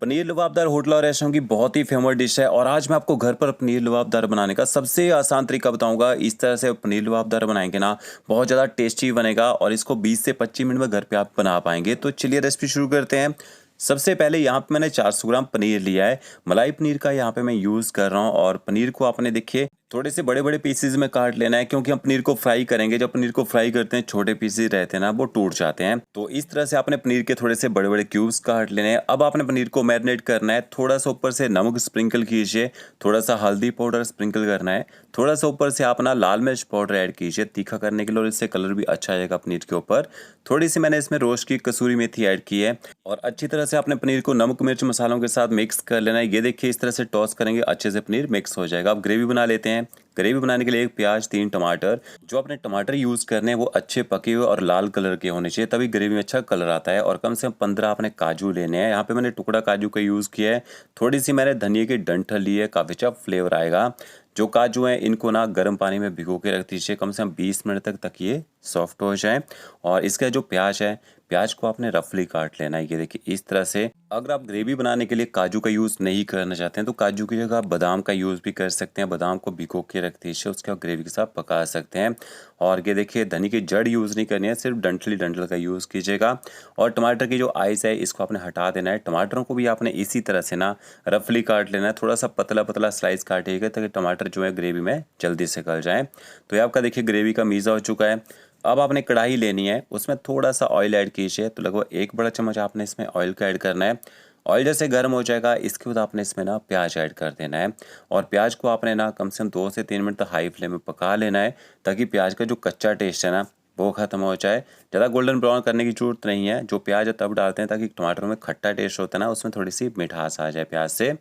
पनीर लबाबदार hotel और restaurant की बहुत ही फेमस डिश है और आज मैं आपको घर पर पनीर लबाबदार बनाने का सबसे आसान तरीका बताऊंगा। इस तरह से पनीर लबाबदार बनाएंगे ना, बहुत ज़्यादा टेस्टी बनेगा और इसको 20 से 25 मिनट में घर पे आप बना पाएंगे। तो चलिए रेसिपी शुरू करते हैं। सबसे पहले यहाँ पे मैंने 400 ग्राम पनीर लिया है। मलाई पनीर का यहाँ पे मैं यूज़ कर रहा हूँ और पनीर को आपने देखिए थोड़े से बड़े बड़े पीसेज में काट लेना है, क्योंकि हम पनीर को फ्राई करेंगे। जब पनीर को फ्राई करते हैं छोटे पीसेज रहते हैं ना, वो टूट जाते हैं। तो इस तरह से आपने पनीर के थोड़े से बड़े बड़े क्यूब्स काट लेने हैं। अब आपने पनीर को मैरिनेट करना है। थोड़ा सा ऊपर से नमक स्प्रिंकल कीजिए, थोड़ा सा हल्दी पाउडर स्प्रिंकल करना है, थोड़ा सा ऊपर से आप ना लाल मिर्च पाउडर ऐड कीजिए तीखा करने के लिए, और इससे कलर भी अच्छा आएगा पनीर के ऊपर। थोड़ी सी मैंने इसमें रोस्ट की कसूरी मेथी ऐड की है और अच्छी तरह से आपने पनीर को नमक मिर्च मसालों के साथ मिक्स कर लेना है। ये देखिए इस तरह से टॉस करेंगे, अच्छे से पनीर मिक्स हो जाएगा। अब ग्रेवी बना लेते हैं। ग्रेवी बनाने के लिए 1 प्याज 3 टमाटर। जो आपने टमाटर यूज़ करने हैं वो अच्छे पके हुए और लाल कलर के होने चाहिए, तभी ग्रेवी में अच्छा कलर आता है। और कम से कम 15 आपने काजू लेने हैं। यहाँ पे मैंने टुकड़ा काजू का यूज़ किया है। थोड़ी सी मैंने धनिया की डंठल ली है, काफ़ी अच्छा फ्लेवर आएगा। जो काजू हैं इनको ना गर्म पानी में भिगो के रख दीजिए कम से कम 20 मिनट तक ये सॉफ्ट हो जाए। और इसका जो प्याज है, प्याज को आपने रफली काट लेना है। ये देखिए इस तरह से। अगर आप ग्रेवी बनाने के लिए काजू का यूज़ नहीं करना चाहते हैं तो काजू की जगह आप बादाम का यूज़ भी कर सकते हैं। बादाम को भिगो के रख दीजिए, उसके बाद ग्रेवी के साथ पका सकते हैं। और ये देखिए धनी की जड़ यूज़ नहीं करनी है, सिर्फ डंठली डंठल का यूज़ कीजिएगा। और टमाटर की जो आइस है इसको आपने हटा देना है। टमाटरों को भी आपने इसी तरह से ना रफली काट लेना है। थोड़ा सा पतला पतला स्लाइस काटिएगा ताकि टमाटर जो है ग्रेवी में जल्दी से गल जाए। तो ये आपका देखिए ग्रेवी का मीज़ा हो चुका है। अब आपने कढ़ाई लेनी है, उसमें थोड़ा सा ऑयल ऐड कीजिए। तो लगभग 1 बड़ा चम्मच आपने इसमें ऑयल का ऐड करना है। ऑयल जैसे गर्म हो जाएगा इसके बाद आपने इसमें ना प्याज ऐड कर देना है। और प्याज को आपने ना कम से कम 2 से 3 मिनट तक हाई फ्लेम में पका लेना है, ताकि प्याज का जो कच्चा टेस्ट है ना वो ख़त्म हो जाए। ज़्यादा गोल्डन ब्राउन करने की ज़रूरत नहीं है। जो प्याज है तब डालते हैं ताकि टमाटर में खट्टा टेस्ट होता है ना, उसमें थोड़ी सी मिठास आ जाए प्याज से।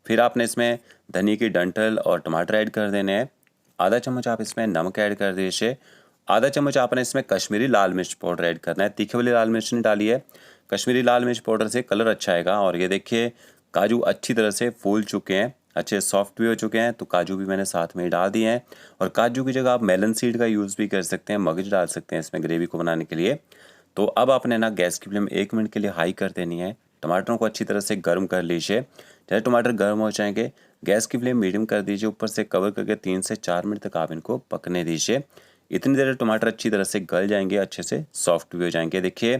फिर आपने इसमें धनिया की डंठल और टमाटर ऐड कर देने हैं। आधा चम्मच आप इसमें नमक ऐड कर दीजिए। आधा चम्मच आपने इसमें कश्मीरी लाल मिर्च पाउडर ऐड करना है। तीखे वाली लाल मिर्च नहीं डाली है, कश्मीरी लाल मिर्च पाउडर से कलर अच्छा आएगा। और ये देखिए काजू अच्छी तरह से फूल चुके हैं, अच्छे सॉफ्ट भी हो चुके हैं। तो काजू भी मैंने साथ में ही डाल दिए हैं। और काजू की जगह आप मेलन सीड का यूज़ भी कर सकते हैं, मगज डाल सकते हैं इसमें ग्रेवी को बनाने के लिए। तो अब आपने ना गैस की फ्लेम 1 मिनट के लिए हाई कर देनी है। टमाटरों को अच्छी तरह से गर्म कर लीजिए। जैसे टमाटर गर्म हो जाएंगे गैस की फ्लेम मीडियम कर दीजिए, ऊपर से कवर करके 3 से 4 मिनट तक आप इनको पकने दीजिए। इतनी देर टमाटर अच्छी तरह से गल जाएंगे, अच्छे से सॉफ्ट भी हो जाएंगे। देखिए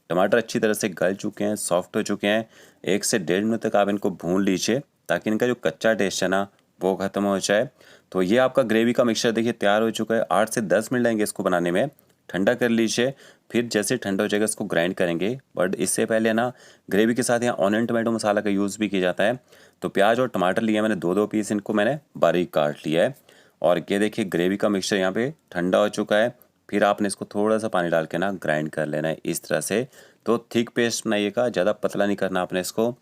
टमाटर अच्छी तरह से गल चुके हैं, सॉफ्ट हो चुके हैं। 1 से 1.5 मिनट तक आप इनको भून लीजिए ताकि इनका जो कच्चा टेस्ट है ना वो ख़त्म हो जाए। तो ये आपका ग्रेवी का मिक्सचर देखिए तैयार हो चुका है। 8 से 10 मिनट लगेंगे इसको बनाने में। ठंडा कर लीजिए, फिर जैसे ठंडा हो जाएगा इसको ग्राइंड करेंगे। बट इससे पहले ना ग्रेवी के साथ यहाँ ऑनियन टमाटो मसाला का यूज़ भी किया जाता है। तो प्याज और टमाटर लिया मैंने 2-2 पीस, इनको मैंने बारीक काट लिया है। और ये देखिए ग्रेवी का मिक्सचर यहाँ पे ठंडा हो चुका है। फिर आपने इसको थोड़ा सा पानी डाल के ना ग्राइंड कर लेना है इस तरह से। तो थिक पेस्ट बनाइएगा, ज़्यादा पतला नहीं करना आपने इसको।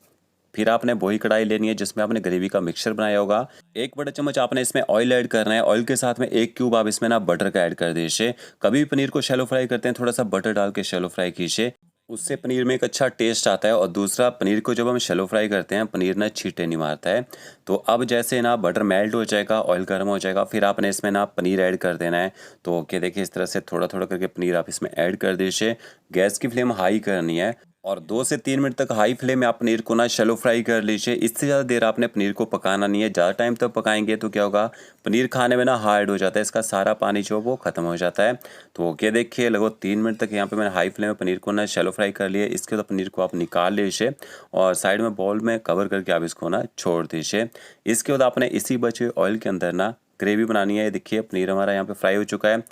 फिर आपने वही कढ़ाई लेनी है जिसमें आपने ग्रेवी का मिक्सचर बनाया होगा। 1 बड़ा चम्मच आपने इसमें ऑयल ऐड करना है। ऑयल के साथ में 1 क्यूब आप इसमें ना बटर का ऐड कर दीजिए। कभी भी पनीर को शैलो फ्राई करते हैं थोड़ा सा बटर डाल के शैलो फ्राई कीजिए, उससे पनीर में एक अच्छा टेस्ट आता है। और दूसरा, पनीर को जब हम शैलो फ्राई करते हैं पनीर ना छींटे नहीं मारता है। तो अब जैसे ना बटर मेल्ट हो जाएगा, ऑयल गर्म हो जाएगा, फिर आपने इसमें ना पनीर ऐड कर देना है। तो ओके देखिए इस तरह से थोड़ा थोड़ा करके पनीर आप इसमें ऐड कर दीजिए। गैस की फ्लेम हाई करनी है और 2 से 3 मिनट तक हाई फ्लेम में आप पनीर को ना शैलो फ्राई कर लीजिए। इससे ज़्यादा देर आपने पनीर को पकाना नहीं है। ज़्यादा टाइम तक पकाएंगे तो क्या होगा, पनीर खाने में ना हार्ड हो जाता है, इसका सारा पानी जो वो ख़त्म हो जाता है। तो ओके देखिए लगभग 3 मिनट तक यहाँ पे मैंने हाई फ्लेम में पनीर को ना शैलो फ्राई कर लिया। इसके बाद पनीर को आप निकाल लीजिए और साइड में बाउल में कवर करके आप इसको ना छोड़ दीजिए। इसके बाद आपने इसी बचे ऑयल के अंदर ना ग्रेवी बनानी है। देखिए पनीर हमारा यहाँ पे फ्राई हो चुका है।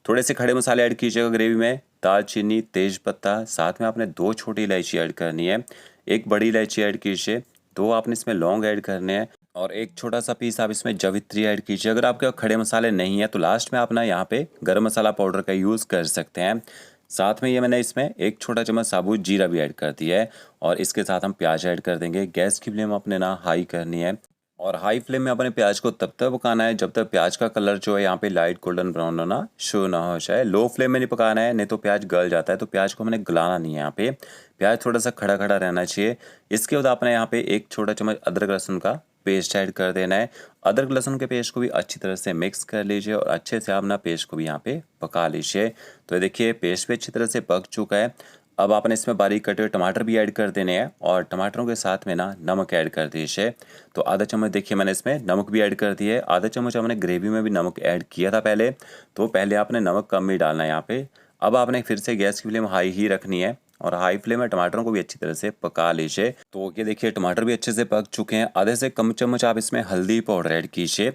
थोड़े से खड़े मसाले ऐड कीजिएगा ग्रेवी में, दालचीनी, तेज़पत्ता, साथ में आपने 2 छोटी इलायची ऐड करनी है, 1 बड़ी इलायची ऐड कीजिए, 2 आपने इसमें लौंग ऐड करने हैं और 1 छोटा सा पीस आप इसमें जवित्री ऐड कीजिए। अगर आपके पास खड़े मसाले नहीं है तो लास्ट में आप ना यहाँ पे गरम मसाला पाउडर का यूज़ कर सकते हैं। साथ में ये मैंने इसमें 1 छोटा चम्मच साबुत जीरा भी ऐड कर दिया है। और इसके साथ हम प्याज ऐड कर देंगे। गैस की फ्लेम अपने ना हाई करनी है और हाई फ्लेम में अपने प्याज को तब तक पकाना है जब तक प्याज का कलर जो है यहाँ पे लाइट गोल्डन ब्राउन होना शुरू ना हो जाए। लो फ्लेम में नहीं पकाना है, नहीं तो प्याज गल जाता है। तो प्याज को हमने गलाना नहीं है, यहाँ पे प्याज थोड़ा सा खड़ा खड़ा रहना चाहिए। इसके बाद आपने यहाँ पे 1 छोटा चम्मच अदरक लहसुन का पेस्ट ऐड कर देना है। अदरक लहसुन के पेस्ट को भी अच्छी तरह से मिक्स कर लीजिए और अच्छे से आप ना पेस्ट को भी यहाँ पे पका लीजिए। तो ये देखिए पेस्ट भी अच्छी तरह से पक चुका है। अब आपने इसमें बारीक कटे हुए टमाटर भी ऐड कर देने हैं और टमाटरों के साथ में ना नमक ऐड कर दीजिए। तो आधा चम्मच देखिए मैंने इसमें नमक भी ऐड कर दिया है। आधा चम्मच हमने ग्रेवी में भी नमक ऐड किया था पहले, तो पहले आपने नमक कम ही डालना है यहाँ पे। अब आपने फिर से गैस की फ्लेम हाई ही रखनी है और हाई फ्लेम में टमाटरों को भी अच्छी तरह से पका लीजिए। तो ये देखिए टमाटर भी अच्छे से पक चुके हैं। आधे से कम चम्मच आप इसमें हल्दी पाउडर ऐड कीजिए।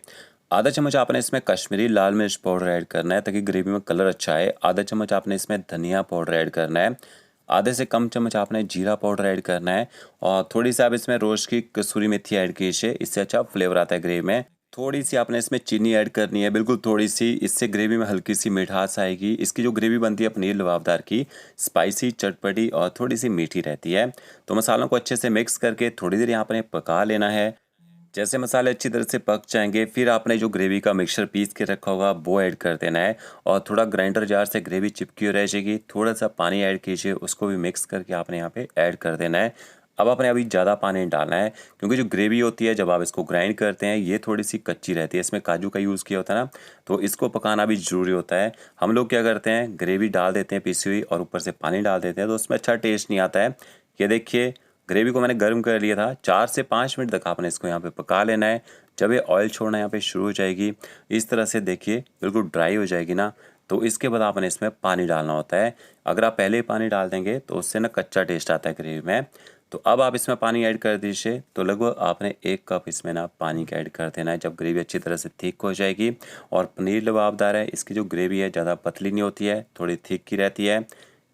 आधा चम्मच आपने इसमें कश्मीरी लाल मिर्च पाउडर ऐड करना है ताकि ग्रेवी में कलर अच्छा आए। आधा चम्मच आपने इसमें धनिया पाउडर ऐड करना है। आधे से कम चम्मच आपने जीरा पाउडर ऐड करना है और थोड़ी सी आप इसमें रोज की कसूरी मेथी ऐड कीजिए, इससे अच्छा फ्लेवर आता है ग्रेवी में। थोड़ी सी आपने इसमें चीनी ऐड करनी है, बिल्कुल थोड़ी सी, इससे ग्रेवी में हल्की सी मिठास आएगी। इसकी जो ग्रेवी बनती है पनीर लबाबदार की, स्पाइसी, चटपटी और थोड़ी सी मीठी रहती है। तो मसालों को अच्छे से मिक्स करके थोड़ी देर यहाँ पर पका लेना है। जैसे मसाले अच्छी तरह से पक जाएंगे फिर आपने जो ग्रेवी का मिक्सचर पीस के रखा होगा वो ऐड कर देना है और थोड़ा ग्राइंडर जार से ग्रेवी चिपकी रह जाएगी। थोड़ा सा पानी ऐड कीजिए, उसको भी मिक्स करके आपने यहाँ पे ऐड कर देना है। अब आपने अभी ज़्यादा पानी नहीं डालना है क्योंकि जो ग्रेवी होती है जब आप इसको ग्राइंड करते हैं ये थोड़ी सी कच्ची रहती है, इसमें काजू का यूज़ किया होता है ना, तो इसको पकाना भी ज़रूरी होता है। हम लोग क्या करते हैं, ग्रेवी डाल देते हैं पिसी हुई और ऊपर से पानी डाल देते हैं तो उसमें अच्छा टेस्ट नहीं आता है। ये देखिए ग्रेवी को मैंने गर्म कर लिया था। 4 से 5 मिनट तक आपने इसको यहाँ पे पका लेना है। जब ये ऑयल छोड़ना यहाँ पे शुरू हो जाएगी, इस तरह से देखिए बिल्कुल ड्राई हो जाएगी ना, तो इसके बाद आपने इसमें पानी डालना होता है। अगर आप पहले ही पानी डाल देंगे तो उससे ना कच्चा टेस्ट आता है ग्रेवी में। तो अब आप इसमें पानी ऐड कर दीजिए। तो लगभग आपने 1 कप इसमें ना पानी का ऐड कर देना है जब ग्रेवी अच्छी तरह से थिक हो जाएगी। और पनीर लबाबदार है, इसकी जो ग्रेवी है ज़्यादा पतली नहीं होती है, थोड़ी थिक की रहती है।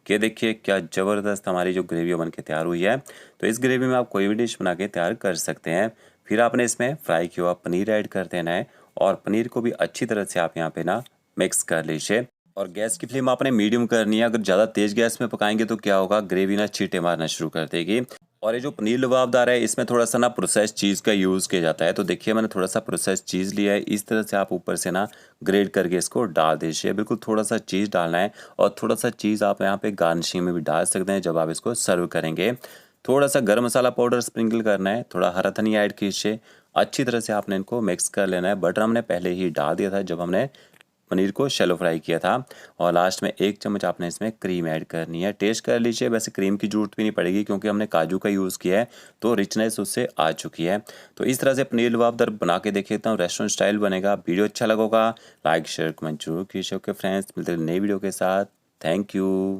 ये देखिए क्या ज़बरदस्त हमारी जो ग्रेवी बन के तैयार हुई है। तो इस ग्रेवी में आप कोई भी डिश बना के तैयार कर सकते हैं। फिर आपने इसमें फ्राई किया हुआ पनीर ऐड कर देना है और पनीर को भी अच्छी तरह से आप यहाँ पे ना मिक्स कर लीजिए। और गैस की फ्लेम आपने मीडियम करनी है। अगर ज़्यादा तेज़ गैस में पकाएंगे तो क्या होगा, ग्रेवी ना छींटे मारना शुरू कर देगी। और ये जो पनीर लबाबदार है इसमें थोड़ा सा ना प्रोसेस चीज़ का यूज़ किया जाता है। तो देखिए मैंने थोड़ा सा प्रोसेस चीज़ लिया है, इस तरह से आप ऊपर से ना ग्रेट करके इसको डाल दीजिए। बिल्कुल थोड़ा सा चीज़ डालना है और थोड़ा सा चीज़ आप यहाँ पे गार्निशिंग में भी डाल सकते हैं जब आप इसको सर्व करेंगे। थोड़ा सा गरम मसाला पाउडर स्प्रिंकल करना है, थोड़ा हरा धनिया ऐड कीजिए। अच्छी तरह से आपने इनको मिक्स कर लेना है। बटर हमने पहले ही डाल दिया था जब हमने पनीर को शैलो फ्राई किया था। और लास्ट में 1 चम्मच आपने इसमें क्रीम ऐड करनी है। टेस्ट कर लीजिए, वैसे क्रीम की ज़रूरत भी नहीं पड़ेगी क्योंकि हमने काजू का यूज़ किया है तो रिचनेस उससे आ चुकी है। तो इस तरह से पनीर लबाबदार बना के देखता हूँ, रेस्टोरेंट स्टाइल बनेगा। वीडियो अच्छा लगा होगा लाइक शेयर कमेंट जरूर कीजिए। ओके फ्रेंड्स, मिलते हैं नई वीडियो के साथ। Thank you.